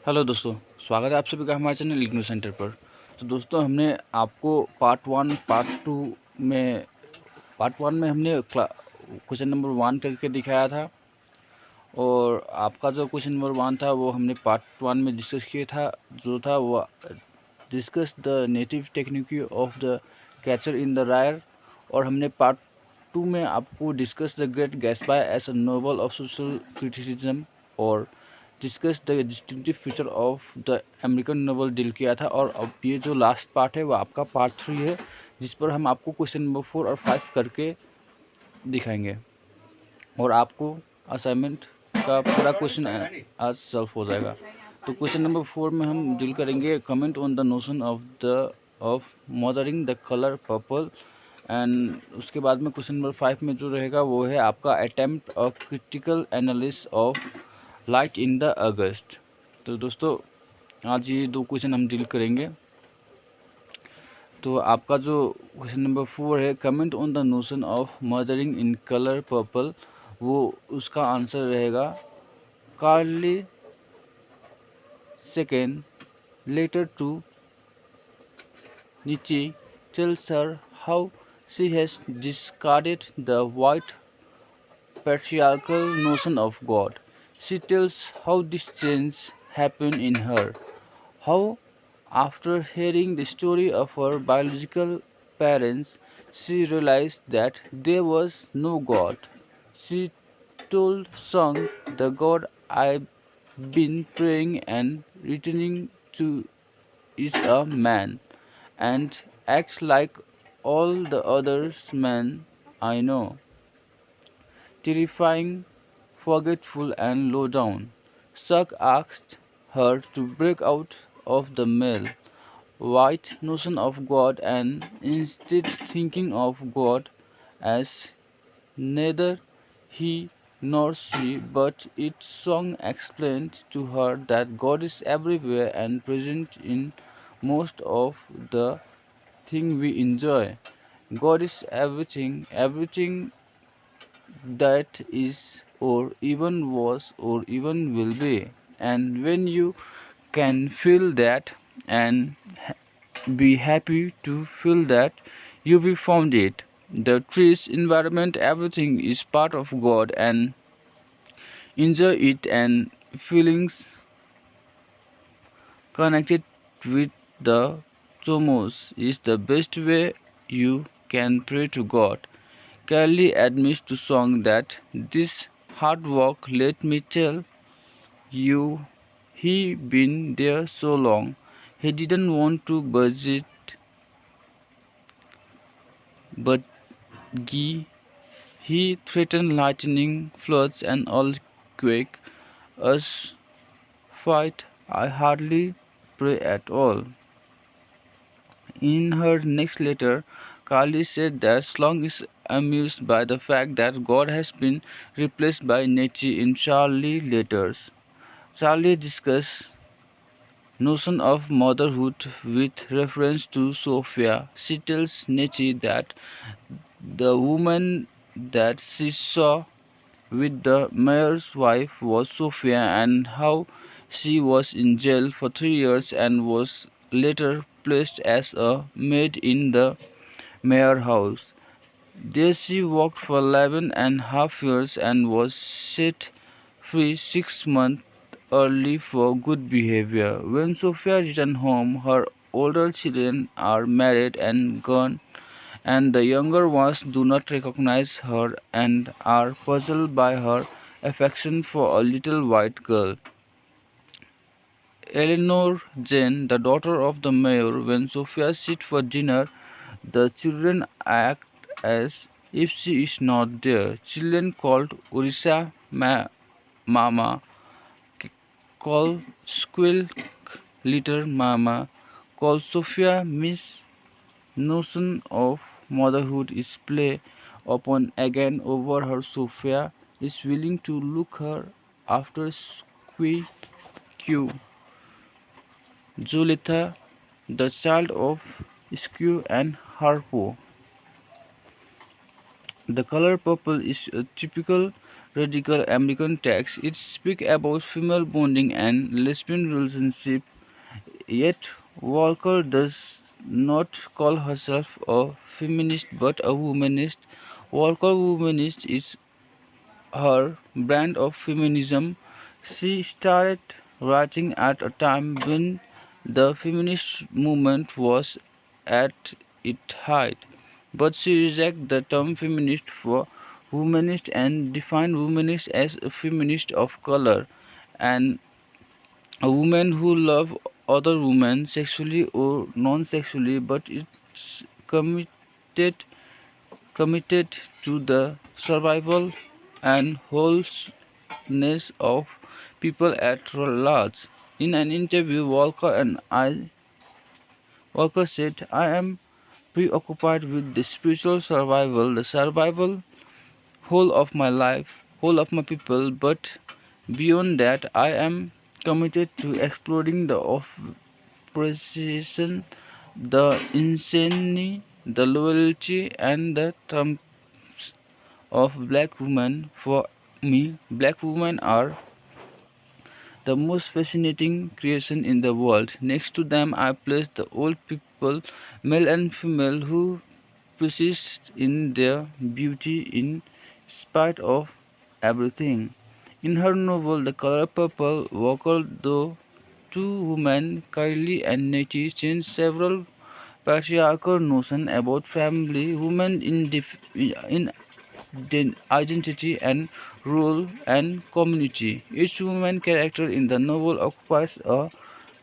Hello दोस्तों, स्वागत है आप सभी का हमारे चैनल इग्नू सेंटर पर। तो दोस्तों, हमने आपको पार्ट वन में हमने क्वेश्चन नंबर 1 करके दिखाया था। और आपका जो क्वेश्चन नंबर 1 था वो हमने पार्ट 1 में डिस्कस किया था, जो था वो discuss the native technique of the catcher in the rye. और हमने पार्ट 2 में आपको discuss the great Gatsby as a novel of social criticism और discuss the distinctive feature of the American novel deal किया था। और अब ये जो लास्ट पार्ट है वो आपका पार्ट 3 है, जिस पर हम आपको क्वेश्चन नंबर 4 और 5 करके दिखाएंगे और आपको असाइनमेंट का पूरा क्वेश्चन आज सॉल्व हो जाएगा। तो क्वेश्चन नंबर 4 में हम डील करेंगे comment on the notion of mothering the colour purple. And उसके बाद में क्वेश्चन नंबर 5 में जो रहेगा वो है आपका attempt of critical analysis of light in the August. तो दोस्तों, आज ये 2 क्वेश्चन हम डील करेंगे। तो आपका जो क्वेश्चन नंबर 4 है comment on the notion of mothering in colour purple, वो उसका आंसर रहेगा कार्ली सेकेंड लेटर टू नीचे tells her how she has discarded the white patriarchal notion of God. She tells how this change happened in her, how after hearing the story of her biological parents, she realized that there was no God. She told Sung, the God I've been praying and returning to is a man and acts like all the others men I know. Terrifying, forgetful, and low down. Suck asked her to break out of the male, white notion of God and instead thinking of God as neither he nor she, but its song explained to her that God is everywhere and present in most of the thing we enjoy. God is everything, everything that is or even was or even will be. And when you can feel that and be happy to feel that, you will found it. The trees, environment, everything is part of God and enjoy it, and feelings connected with the cosmos is the best way you can pray to God. Kelly admits to Song that this hard work, let me tell you, he been there so long, he didn't want to budget, but he threatened lightning, floods, and earthquake. Us fight, I hardly pray at all. In her next letter, Carly said that Slong is amused by the fact that God has been replaced by nature in Charlie letters. Charlie discusses notion of motherhood with reference to Sophia. She tells Nietzsche that the woman that she saw with the mayor's wife was Sophia and how she was in jail for 3 years and was later placed as a maid in the mayor house. There she worked for 11.5 years and was set free 6 months early for good behavior. When Sophia returned home, her older children are married and gone, and the younger ones do not recognize her and are puzzled by her affection for a little white girl. Eleanor Jane, the daughter of the mayor, when Sophia sits for dinner, the children act as if she is not there. Children called Orisa Mama, call Squeak Little Mama, call Sophia Miss. Notion of motherhood is played upon again over her. Sophia is willing to look her after Squeak, Julita, the child of Skew and Harpo. The color purple is a typical radical American text. It speaks about female bonding and lesbian relationship. Yet Walker does not call herself a feminist but a womanist. Walker womanist is her brand of feminism. She started writing at a time when the feminist movement was at its height, but she rejected the term feminist for womanist and defined womanist as a feminist of color and a woman who love other women sexually or non-sexually, but is committed to the survival and wholeness of people at large. In an interview, Walker said, "I am preoccupied with the spiritual survival, the survival whole of my people, but beyond that, I am committed to exploring the oppression, the insanity, the loyalty, and the terms of black women. For me, black women are the most fascinating creation in the world. Next to them, I place the old people, male and female, who persist in their beauty in spite of everything." In her novel, The Color Purple, Walker, though two women, Kylie and Nettie, change several patriarchal notions about family, women in identity and role and community. Each woman character in the novel occupies a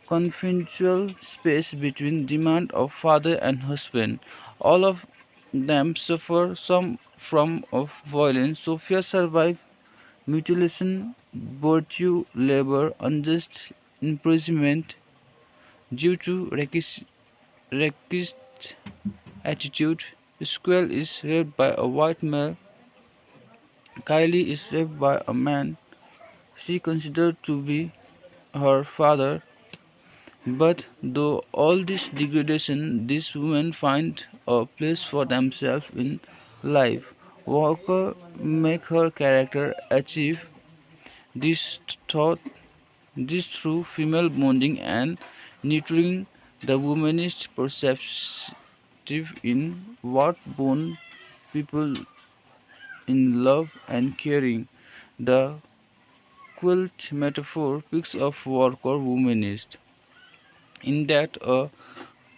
confidential space between demand of father and husband. All of them suffer some form of violence. Sophia survives mutilation, virtue labor, unjust imprisonment due to racist attitude. Squall is raped by a white male. Kylie is raped by a man she considered to be her father. But though all this degradation, these women find a place for themselves in life. Walker make her character achieve this thought this through female bonding and nurturing the womanist perspective in what bond people in love and caring. The quilt metaphor picks up Walker womanist in that a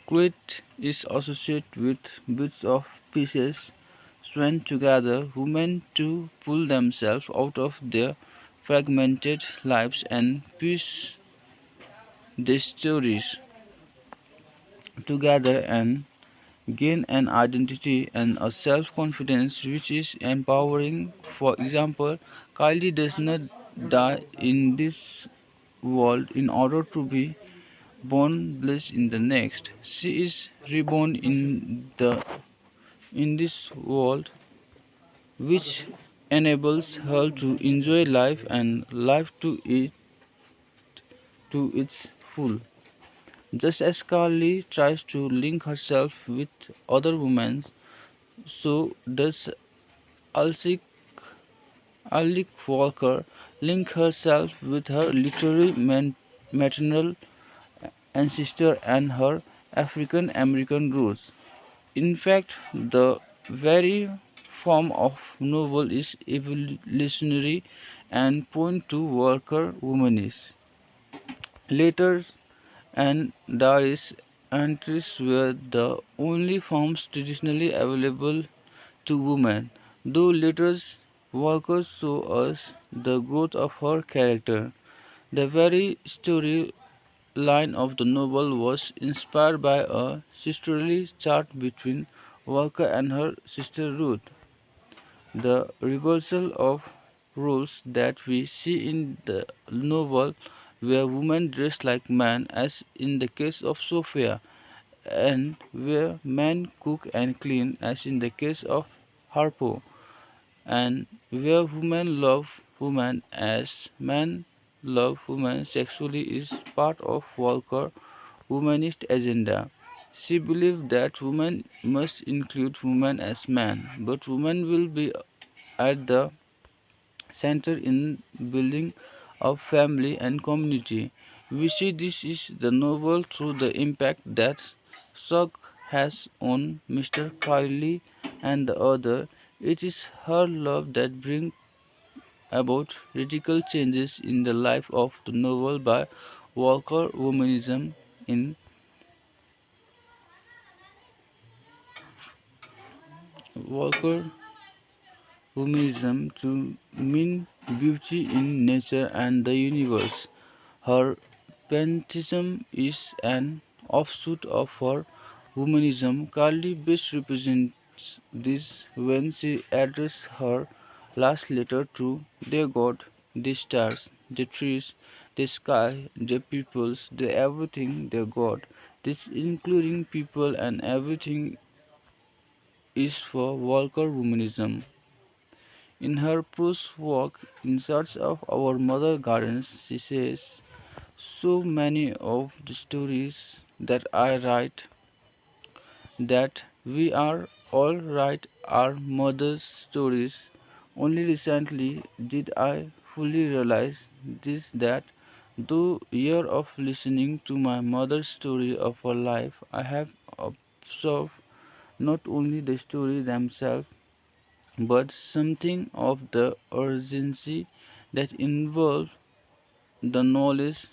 quilt is associated with bits of pieces sewn together, women to pull themselves out of their fragmented lives and piece their stories together and gain an identity and a self-confidence which is empowering. For example, Kylie does not die in this world in order to be born bliss in the next. She is reborn in this world, which enables her to enjoy life and life to its full. Just as Carly tries to link herself with other women, so does Alsik Alec Walker link herself with her literary maternal ancestor and her African American roots. In fact, the very form of novel is evolutionary and point to worker womanism. Letters and diaries entries were the only forms traditionally available to women, though letters workers show us the growth of her character. The very storyline of the novel was inspired by a sisterly chat between Walker and her sister Ruth. The reversal of roles that we see in the novel, where women dress like men, as in the case of Sophia, and where men cook and clean, as in the case of Harpo, and where women love women as men love women sexually, is part of Walker's womanist agenda. She believed that women must include women as men, but women will be at the center in building of family and community. We see this is the novel through the impact that Sugg has on Mr. Kiley and the other. It is her love that brings about radical changes in the life of the novel by Walker womanism in Walker womanism to mean beauty in nature and the universe. Her pantheism is an offshoot of her womanism. Carly best represents this when she addresses her last letter to their God, the stars, the trees, the sky, the peoples, the everything, their God. This including people and everything is for Walker womanism. In her prose work, In Search of Our Mother Gardens, she says, so many of the stories that I write, that we are all write our mother's stories. Only recently did I fully realize this that through year of listening to my mother's story of her life, I have observed not only the story themselves, but something of the urgency that involved the knowledge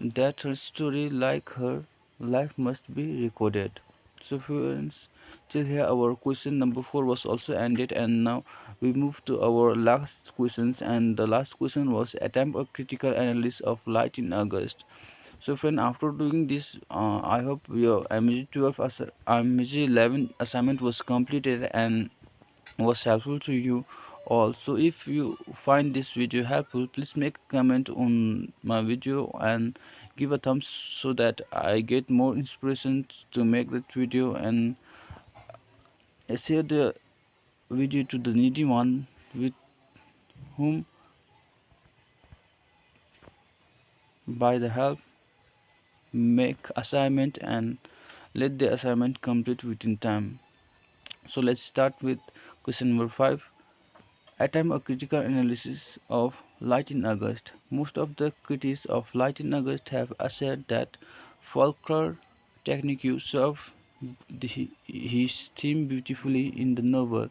that her story, like her life, must be recorded. So, friends, till here our question number 4 was also ended, and now we move to our last questions. And the last question was attempt a critical analysis of light in August. So, friend, after doing this, I hope your MEG 12 MEG 11 assignment was completed and was helpful to you all. So if you find this video helpful, please make a comment on my video and give a thumbs so that I get more inspiration to make that video, and share the video to the needy one with whom by the help make assignment and let the assignment complete within time. So let's start with question number 5. Attempt a critical analysis of Light in August. Most of the critics of Light in August have asserted that folklore technique serves his theme beautifully in the novel.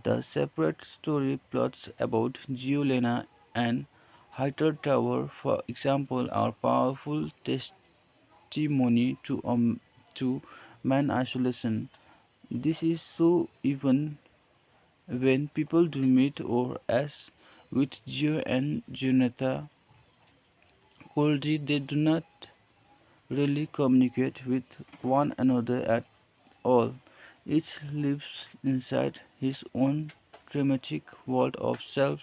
The separate story plots about Giolena and Highter Tower, for example, are powerful testimony to man isolation. This is so even when people do meet, or as with Gio and Jonathan Goldie, they do not really communicate with one another at all. Each lives inside his own dramatic world of self.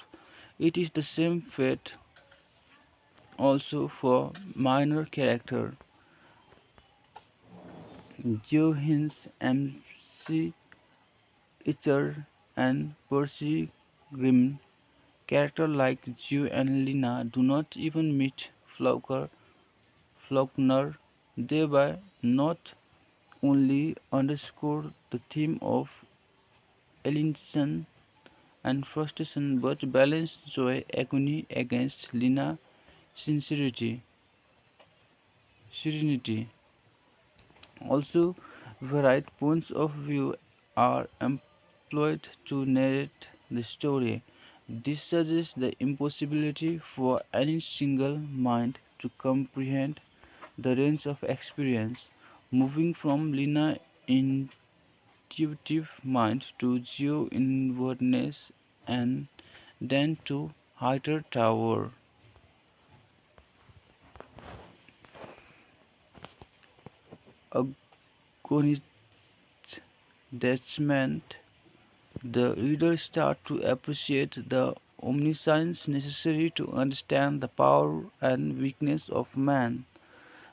It is the same fate also for minor character. Joe Hines, MC Itcher, and Percy Grimm. Characters like Joe and Lina do not even meet Faulkner, thereby not only underscore the theme of alienation and frustration, but balance joy agony against Lina serenity. Also, varied points of view are employed to narrate the story. This suggests the impossibility for any single mind to comprehend the range of experience, moving from Lina intuitive mind to Geo inwardness and then to Highter Tower. Agonist detachment, the reader starts to appreciate the omniscience necessary to understand the power and weakness of man.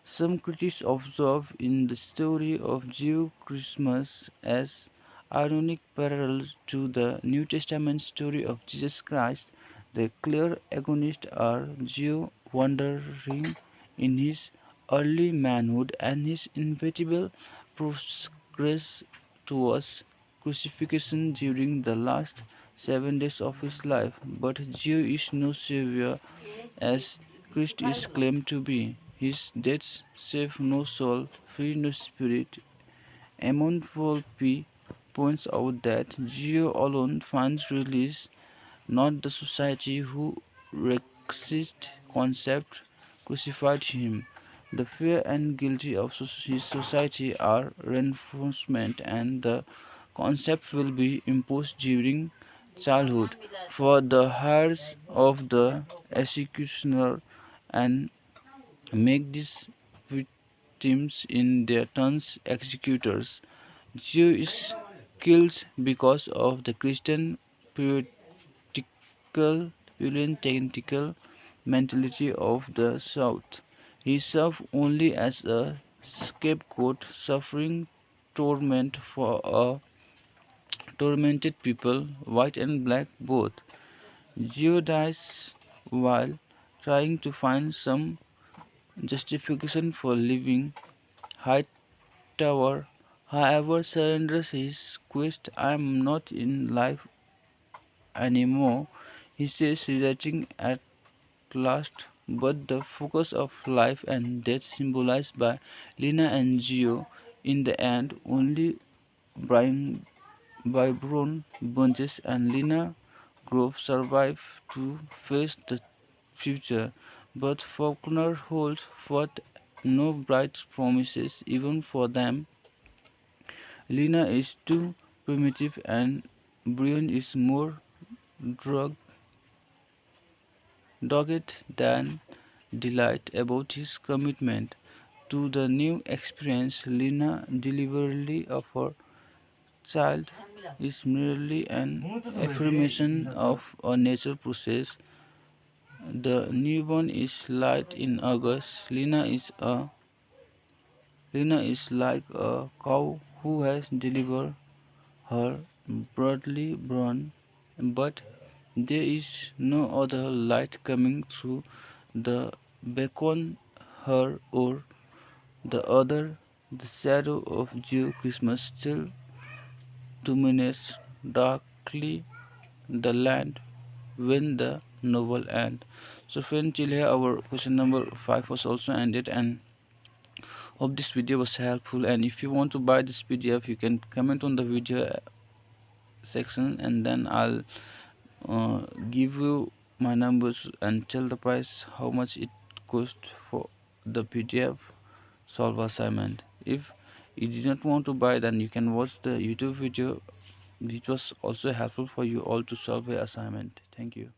Some critics observe in the story of Jew Christmas as ironic parallel to the New Testament story of Jesus Christ. The clear agonists are Jew wandering in his early manhood and his inevitable progress towards crucifixion during the last 7 days of his life. But Gio is no savior as Christ is claimed to be. His death save no soul, free no spirit. Amon Volpe points out that Gio alone finds release, not the society who racist concept crucified him. The fear and guilty of his society are reinforcement, and the concept will be imposed during childhood for the hires of the executioner and make these victims in their turns executors. Jew is killed because of the Christian puritanical mentality of the South. He served only as a scapegoat, suffering torment for a tormented people, white and black both. Geo dies while trying to find some justification for living. Hightower, however, surrenders his quest. I am not in life anymore, he says, reciting at last. But the focus of life and death symbolized by Lina and Geo in the end only Brian Byron Bunches and Lina Grove survive to face the future, but Faulkner holds forth no bright promises even for them. Lina is too primitive and Brian is more drug dogged than delight about his commitment to the new experience. Lina deliberately offers child is merely an affirmation of a natural process. The newborn is light in August. Lina is like a cow who has delivered her broadly born, but there is no other light coming through the beacon her or the other. The shadow of Jew Christmas still dominates darkly the land when the novel ends. So friend, till here our question number 5 was also ended, and hope this video was helpful. And if you want to buy this PDF, you can comment on the video section, and then I'll give you my numbers and tell the price how much it cost for the PDF solve assignment. If you do not want to buy, then you can watch the YouTube video, which was also helpful for you all to solve the assignment. Thank you.